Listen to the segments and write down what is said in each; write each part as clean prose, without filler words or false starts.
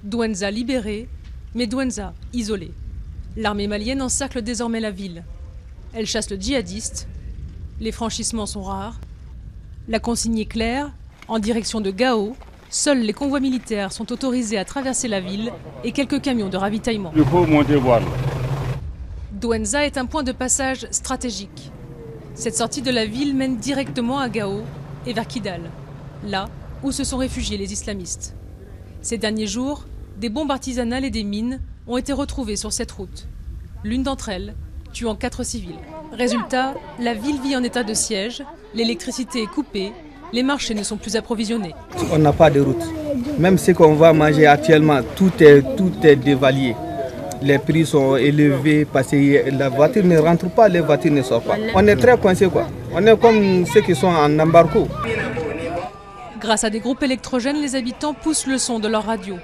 Douentza libérée, mais Douentza isolée. L'armée malienne encercle désormais la ville. Elle chasse le djihadiste. Les franchissements sont rares. La consigne est claire. En direction de Gao, seuls les convois militaires sont autorisés à traverser la ville et quelques camions de ravitaillement. Il faut monter voir. Douentza est un point de passage stratégique. Cette sortie de la ville mène directement à Gao et vers Kidal, là où se sont réfugiés les islamistes. Ces derniers jours, des bombes artisanales et des mines ont été retrouvées sur cette route. L'une d'entre elles tuant 4 civils. Résultat, la ville vit en état de siège, l'électricité est coupée, les marchés ne sont plus approvisionnés. On n'a pas de route. Même ce qu'on va manger actuellement, tout est dévalué. Les prix sont élevés parce que la voiture ne rentre pas, les voitures ne sortent pas. On est très coincés quoi. On est comme ceux qui sont en embargo. Grâce à des groupes électrogènes, les habitants poussent le son de leur radio.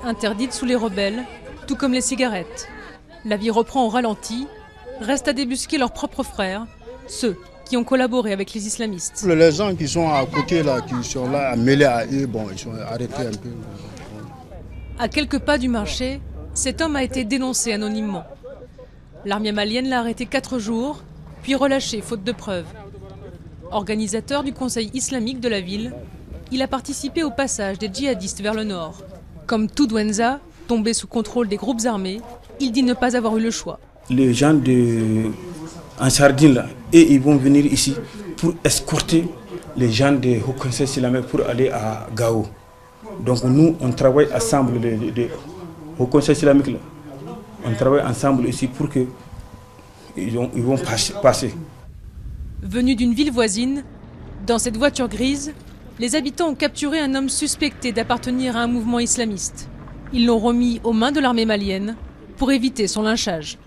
Interdite sous les rebelles, tout comme les cigarettes. La vie reprend au ralenti, reste à débusquer leurs propres frères, ceux qui ont collaboré avec les islamistes. Les gens qui sont à côté, là, qui sont là, mêlés à eux, bon, ils sont arrêtés un peu. À quelques pas du marché, cet homme a été dénoncé anonymement. L'armée malienne l'a arrêté 4 jours, puis relâché faute de preuves. Organisateur du conseil islamique de la ville, il a participé au passage des djihadistes vers le nord. Comme tout Douentza, tombé sous contrôle des groupes armés, il dit ne pas avoir eu le choix. Les gens en Sardine, là, et ils vont venir ici pour escorter les gens de Haut Conseil islamique pour aller à Gao. Donc nous, on travaille ensemble, le Haut Conseil islamique, là. On travaille ensemble ici pour qu'ils vont passer. Venu d'une ville voisine, dans cette voiture grise, les habitants ont capturé un homme suspecté d'appartenir à un mouvement islamiste. Ils l'ont remis aux mains de l'armée malienne pour éviter son lynchage.